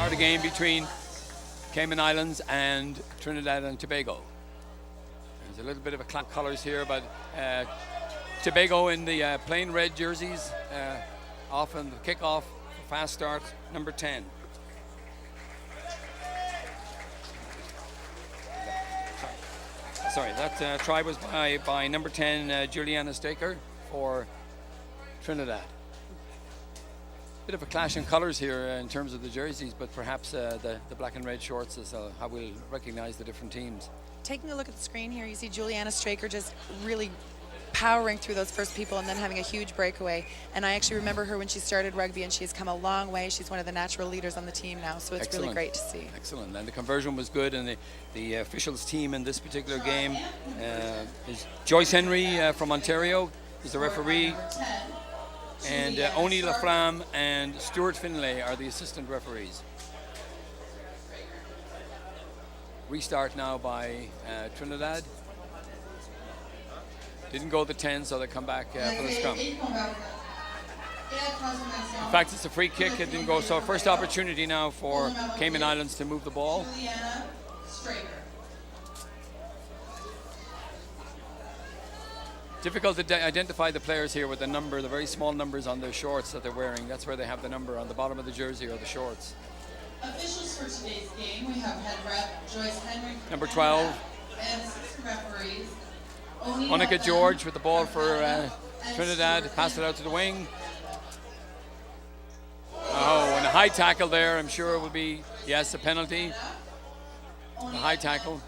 restart a game between Cayman Islands and Trinidad and Tobago. There's a little bit of a clash colours here, but Tobago in the plain red jerseys, off on the kickoff, fast start, number 10. Sorry, that try was by number 10, Juliana Staker for Trinidad. Bit of a clash in colours here in terms of the jerseys, but perhaps the black and red shorts is how we'll recognise the different teams. Taking a look at the screen here, you see Juliana Straker just really powering through those first people and then having a huge breakaway. And I actually remember her when she started rugby, and she's come a long way. She's one of the natural leaders on the team now, so it's Excellent. really great to see. Excellent, and the conversion was good, and the officials team in this particular game is Joyce Henry from Ontario is the referee, and Oni Laflamme and Stuart Finlay are the assistant referees. Restart now by Trinidad. Didn't go the 10, so they come back for the scrum. In fact, it's a free kick. It didn't go. So first opportunity now for Cayman Islands to move the ball. Difficult to identify the players here with the number, the very small numbers on their shorts that they're wearing. That's where they have the number on the bottom of the jersey or the shorts. Officials for today's game, we have head rep Joyce Henry, number 12, and assistant referees. Monica George with the ball for Trinidad, pass it out to the wing. Oh, and a high tackle there. I'm sure it will be, yes, a penalty. A high tackle,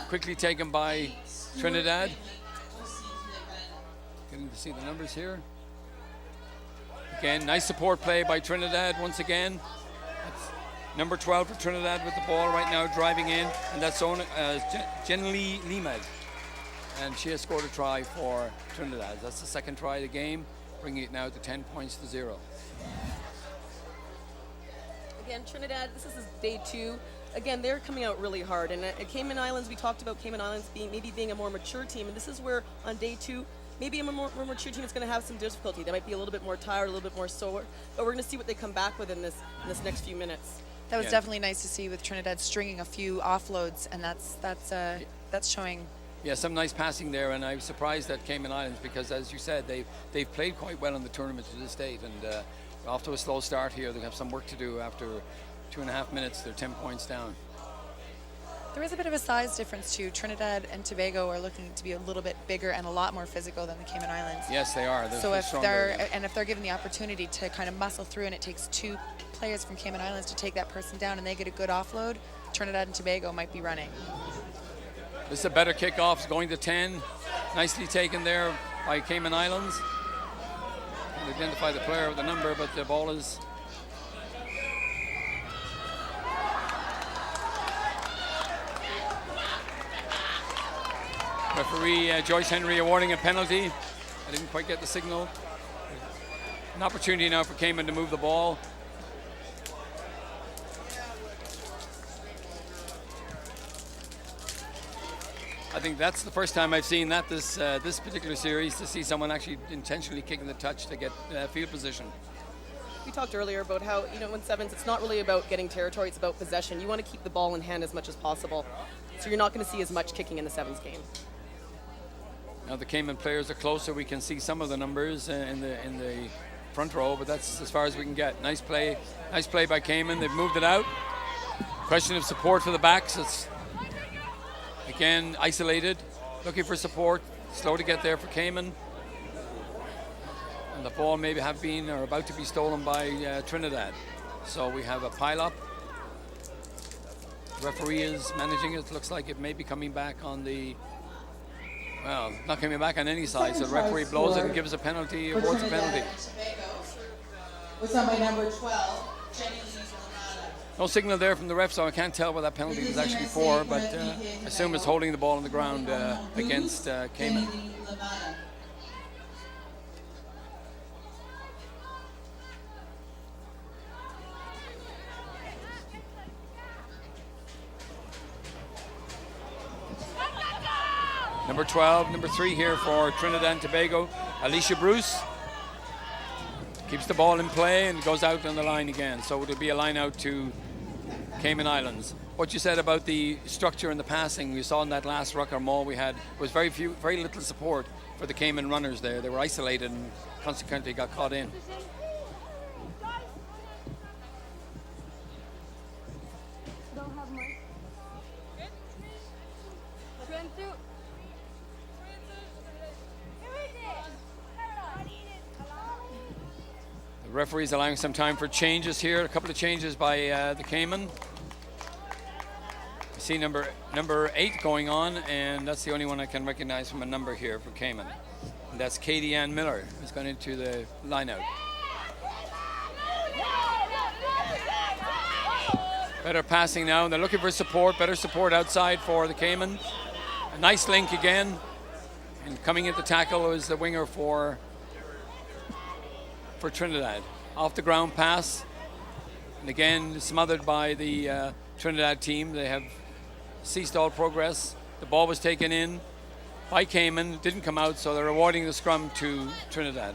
quickly taken by Trinidad. Getting to see the numbers here. Again, nice support play by Trinidad once again. That's number 12 for Trinidad with the ball right now, driving in, and that's Jenny Limed. And she has scored a try for Trinidad. That's the second try of the game, bringing it now to 10 points to 0. Again, Trinidad, this is day 2. Again, they're coming out really hard. And at Cayman Islands, we talked about Cayman Islands being a more mature team. And this is where on day 2, maybe a more mature team is going to have some difficulty. They might be a little bit more tired, a little bit more sore. But we're going to see what they come back with in this next few minutes. That was definitely nice to see with Trinidad stringing a few offloads, and that's showing. Yeah, some nice passing there, and I was surprised at Cayman Islands because, as you said, they've played quite well in the tournament to this date, and off to a slow start here. They have some work to do. After 2.5 minutes, they're 10 points down. There is a bit of a size difference too. Trinidad and Tobago are looking to be a little bit bigger and a lot more physical than the Cayman Islands. Yes, they are. So if they're given the opportunity to kind of muscle through, and it takes 2 players from Cayman Islands to take that person down, and they get a good offload, Trinidad and Tobago might be running. This is a better kickoff, going to 10. Nicely taken there by Cayman Islands. Can't identify the player with the number, but the ball is... Referee Joyce Henry awarding a penalty. I didn't quite get the signal. An opportunity now for Cayman to move the ball. I think that's the first time I've seen that this particular series, to see someone actually intentionally kicking the touch to get field position. We talked earlier about how, in sevens, it's not really about getting territory, it's about possession. You want to keep the ball in hand as much as possible. So you're not going to see as much kicking in the sevens game. Now the Cayman players are closer. We can see some of the numbers in the front row, but that's as far as we can get. Nice play by Cayman. They've moved it out. Question of support for the backs. It's again isolated, looking for support. Slow to get there for Cayman. And the ball maybe have been or about to be stolen by Trinidad. So we have a pile-up. The referee is managing it. Looks like it may be coming back on the... Well, not coming back on any side, so the referee blows it and gives a penalty, awards a penalty. Was on by number 12, Jenny Lee. No signal there from the ref, so I can't tell what that penalty was actually for, but I assume it's holding the ball on the ground against Cayman. Number 12, number 3 here for Trinidad and Tobago, Alicia Bruce. Keeps the ball in play and goes out on the line again. So it'll be a line out to Cayman Islands. What you said about the structure and the passing we saw in that last rucker maul we had was very little support for the Cayman runners there. They were isolated and consequently got caught in. The referee's allowing some time for changes here. A couple of changes by the Cayman. I see number 8 going on, and that's the only one I can recognize from a number here for Cayman. And that's Katie Ann Miller, who's gone into the line-out. Better passing now, and they're looking for support, better support outside for the Cayman. A nice link again, and coming into tackle is the winger for Trinidad. Off the ground pass, and again smothered by the Trinidad team. They have ceased all progress. The ball was taken in by Cayman, didn't come out, so they're awarding the scrum to Trinidad.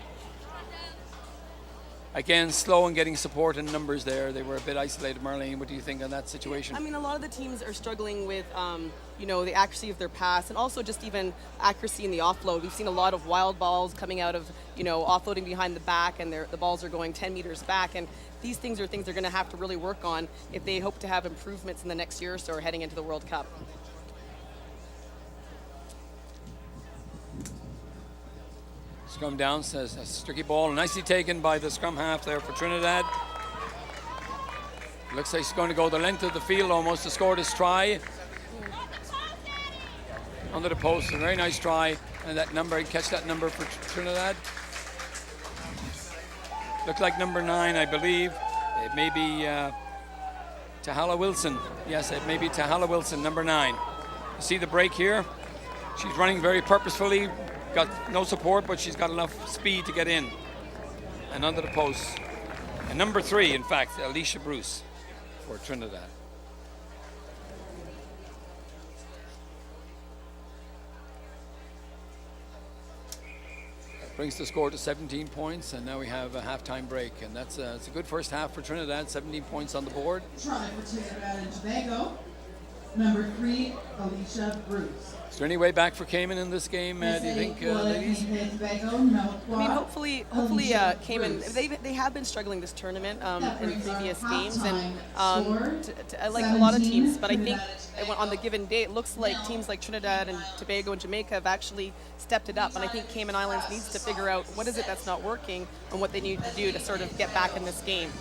Again, slow in getting support and numbers there. They were a bit isolated. Marlene, what do you think on that situation? I mean, a lot of the teams are struggling with, the accuracy of their pass, and also just even accuracy in the offload. We've seen a lot of wild balls coming out of, offloading behind the back, and the balls are going 10 meters back. And these things are things they're going to have to really work on if they hope to have improvements in the next year or so, or heading into the World Cup. Scrum down, says a sticky ball, nicely taken by the scrum half there for Trinidad. Looks like he's going to go the length of the field almost to score this try. Under the post, a very nice try, and that number, catch that number for Trinidad. Looked like number 9, I believe. It may be Tahala Wilson. Yes, it may be Tahala Wilson, number 9. You see the break here? She's running very purposefully. Got no support, but she's got enough speed to get in. And under the post. And number 3, in fact, Alicia Bruce for Trinidad. That brings the score to 17 points, and now we have a halftime break. And that's it's a good first half for Trinidad, 17 points on the board. Try for Trinidad and Tobago. Number 3, Alicia Bruce. Is there any way back for Cayman in this game, do you think, ladies? I mean, hopefully, Cayman, they have been struggling this tournament in previous games, and like a lot of teams, but I think on the given day, it looks like teams like Trinidad and Tobago and Jamaica have actually stepped it up, and I think Cayman Islands needs to figure out what is it that's not working and what they need to do to sort of get back in this game.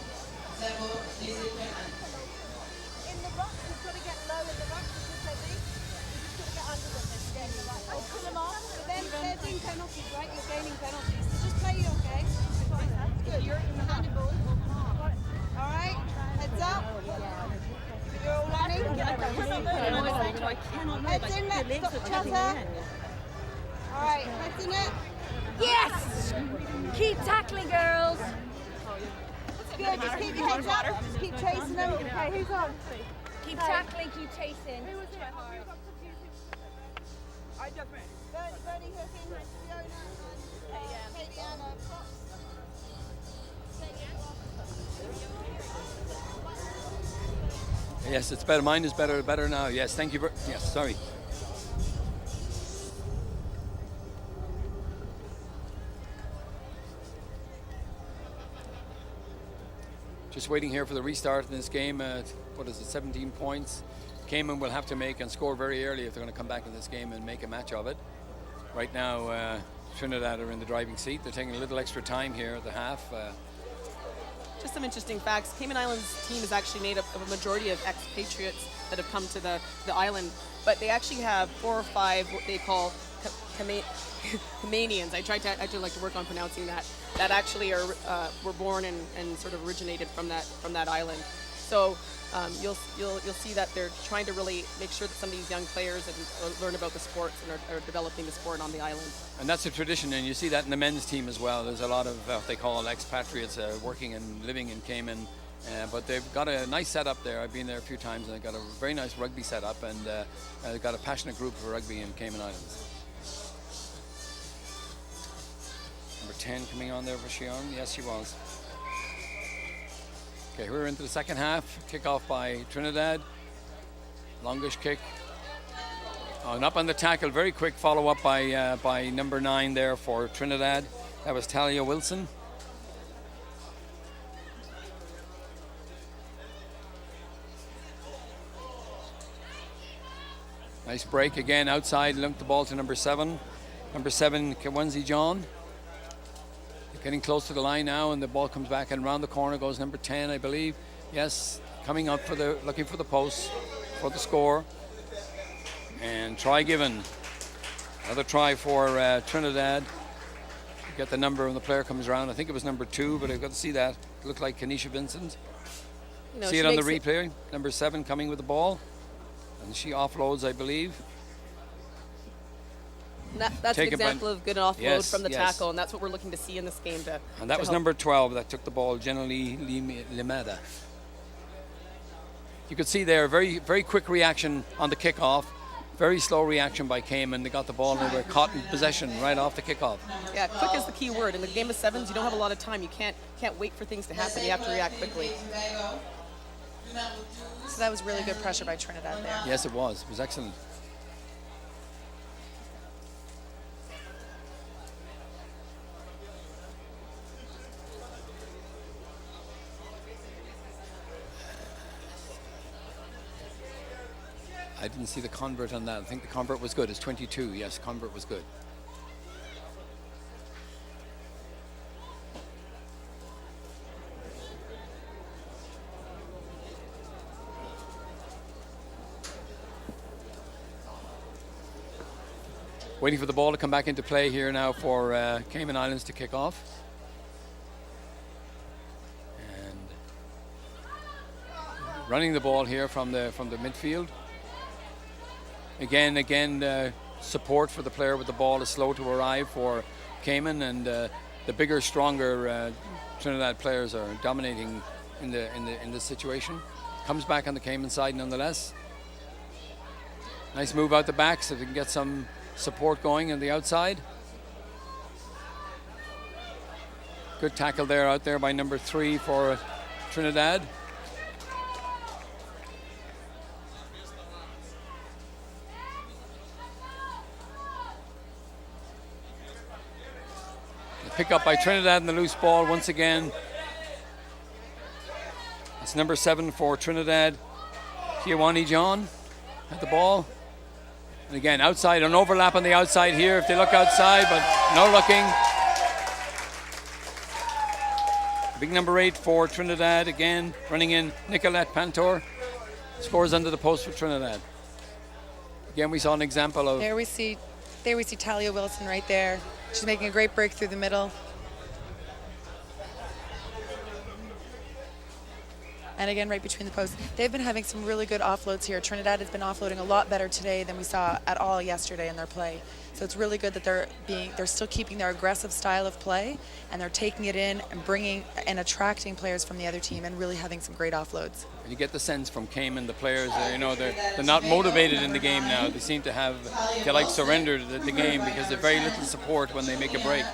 They're doing penalties, right? You're gaining penalties. So just play your game. Good. You're in the handball. All right. Heads up. You're all running. Heads in net. Stop chatter. All right. Heads in net. Yes! Keep tackling, girls. Good. Just keep your heads up. Just keep chasing them. Okay. Who's on? Keep tackling, keep chasing. Bernie Hookins, Fiona, and Katie Anna. Yes, it's better. Mine is better now. Yes, thank you. Yes, sorry. Just waiting here for the restart in this game. What is it, 17 points? Cayman will have to make and score very early if they're going to come back in this game and make a match of it. Right now, Trinidad are in the driving seat. They're taking a little extra time here at the half. Just some interesting facts. Cayman Islands team is actually made up of a majority of expatriates that have come to the island, but they actually have 4 or 5 what they call Caymanians. I actually like to work on pronouncing that actually were born and sort of originated from that island. So you'll see that they're trying to really make sure that some of these young players learn about the sports and are developing the sport on the island. And that's a tradition, and you see that in the men's team as well. There's a lot of what they call expatriates working and living in Cayman, but they've got a nice setup there. I've been there a few times, and they've got a very nice rugby setup, and they've got a passionate group for rugby in Cayman Islands. Number 10 coming on there for Shion. Yes, she was. Okay, we're into the second half. Kickoff by Trinidad. Longish kick. And up on the tackle, very quick follow-up by number 9 there for Trinidad. That was Talia Wilson. Nice break again outside, linked the ball to number 7. Number 7, Kawenzi John. Getting close to the line now, and the ball comes back and around the corner goes number 10, I believe. Yes, coming up looking for the post for the score. And try given. Another try for Trinidad. Get the number when the player comes around. I think it was number 2, but I've got to see that. It looked like Kanisha Vincent. See it on the replay. Number 7 coming with the ball. And she offloads, I believe. That's an example of good offload from the tackle, and that's what we're looking to see in this game. And that was number 12 that took the ball, Generally Limada. You could see there, very, very quick reaction on the kickoff. Very slow reaction by Cayman. They got the ball and they were caught in possession right off the kickoff. Yeah, quick is the key word. In the game of sevens, you don't have a lot of time. You can't wait for things to happen. You have to react quickly. So that was really good pressure by Trinidad there. Yes, it was. It was excellent. I didn't see the convert on that. I think the convert was good. It's 22. Yes, convert was good. Waiting for the ball to come back into play here now for Cayman Islands to kick off. And running the ball here from the midfield. Again, support for the player with the ball is slow to arrive for Cayman, and the bigger, stronger Trinidad players are dominating in this situation. Comes back on the Cayman side nonetheless. Nice move out the back so they can get some support going on the outside. Good tackle there out there by number 3 for Trinidad. Pick up by Trinidad in the loose ball once again. It's number 7 for Trinidad. Kiawani John at the ball. And again, outside, an overlap on the outside here if they look outside, but no looking. Big number 8 for Trinidad again, running in Nicolette Pantor. Scores under the post for Trinidad. Again, we saw an example of... There we see Talia Wilson right there. She's making a great break through the middle. And again, right between the posts. They've been having some really good offloads here. Trinidad has been offloading a lot better today than we saw at all yesterday in their play. So it's really good that they're still keeping their aggressive style of play, and they're taking it in and bringing and attracting players from the other team and really having some great offloads. You get the sense from Cayman, the players, they're not motivated in the game now. They seem to have, surrendered the game because there's very little support when they make a break.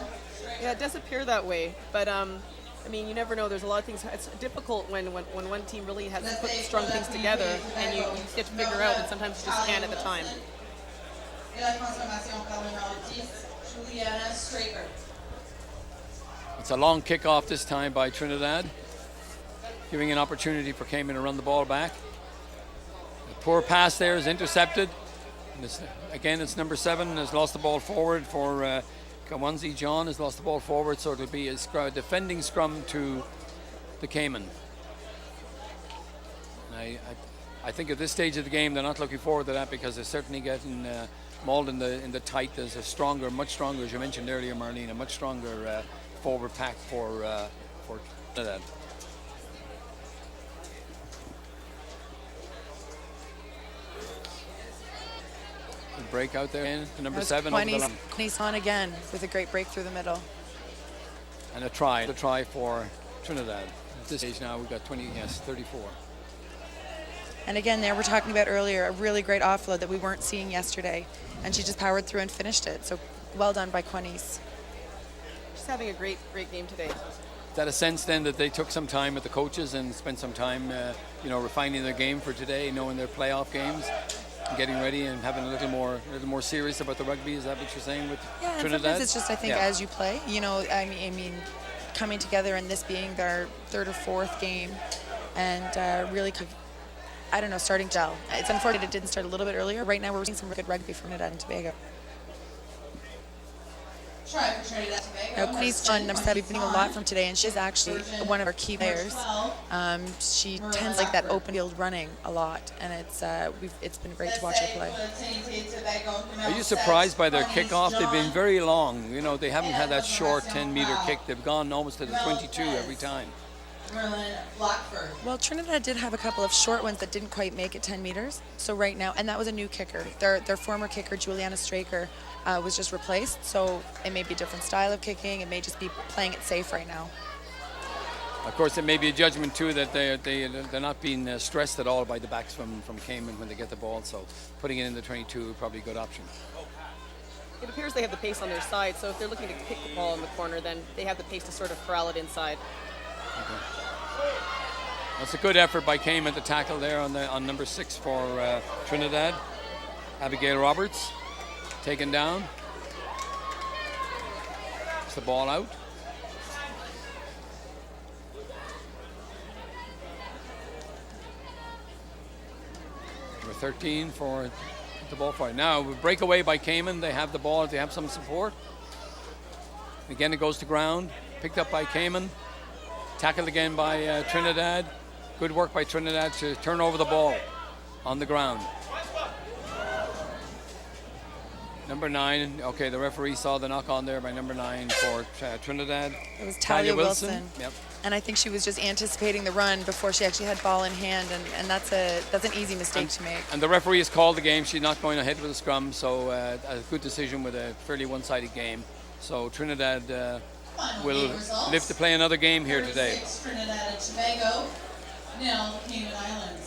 Yeah, it does appear that way, but you never know. There's a lot of things. It's difficult when one team really has put strong things together, and you get to figure out, and sometimes you just can't at the time. It's a long kickoff this time by Trinidad, giving an opportunity for Cayman to run the ball back. A poor pass there is intercepted. And it's number 7 has lost the ball forward for Kawanzi John has lost the ball forward, so it'll be a defending scrum to the Cayman. I think at this stage of the game they're not looking forward to that because they're certainly getting mauled in the tight. There's a much stronger, as you mentioned earlier, Marlene, a much stronger forward pack for Trinidad. Break out there in to number 7. Quani's on again with a great break through the middle. And a try for Trinidad. At this stage now we've got 34. And again, there we're talking about earlier, a really great offload that we weren't seeing yesterday. And she just powered through and finished it. So well done by Quani's. She's having a great game today. that a sense then that they took some time with the coaches and spent some time, refining their game for today, knowing their playoff games, and getting ready and having a little more serious about the rugby? Is that what you're saying with Yeah, and Trinidad? sometimes it's just, I think, as you play, I mean, coming together and this being their third or fourth game, and really, I don't know, starting to gel. It's unfortunate it didn't start a little bit earlier. Right now we're seeing some good rugby from Trinidad and Tobago. Try for Trinidad and Tobago. Queenie's on number 7, we've been doing a lot from today, and she's actually one of our key players. She tends like that open field running a lot, and it's been great to watch her play. Are you surprised by their kickoff? They've been very long. They haven't had that short 10-meter kick. They've gone almost to the 22 every time. Well, Trinidad did have a couple of short ones that didn't quite make it 10 meters. So right now, and that was a new kicker. Their former kicker, Juliana Straker, was just replaced. So it may be a different style of kicking. It may just be playing it safe right now. Of course, it may be a judgment too that they're not being stressed at all by the backs from Cayman when they get the ball. So putting it in the 22 would probably be a good option. It appears they have the pace on their side, so if they're looking to kick the ball in the corner, then they have the pace to sort of corral it inside. Okay. That's a good effort by Cayman to tackle there on number 6 for Trinidad. Abigail Roberts taken down. It's the ball out. Number 13 for the ball fight. Now, breakaway by Cayman. They have the ball. They have some support. Again, it goes to ground. Picked up by Cayman. Tackled again by Trinidad. Good work by Trinidad to turn over the ball on the ground. Number 9. Okay, the referee saw the knock on there by number 9 for Trinidad. It was Talia Wilson. Yep. And I think she was just anticipating the run before she actually had ball in hand, and that's an easy mistake to make. And the referee has called the game. She's not going ahead with the scrum, so a good decision with a fairly one-sided game. So Trinidad will live to play another game here today. Trinidad and Tobago, 0 Cayman Islands.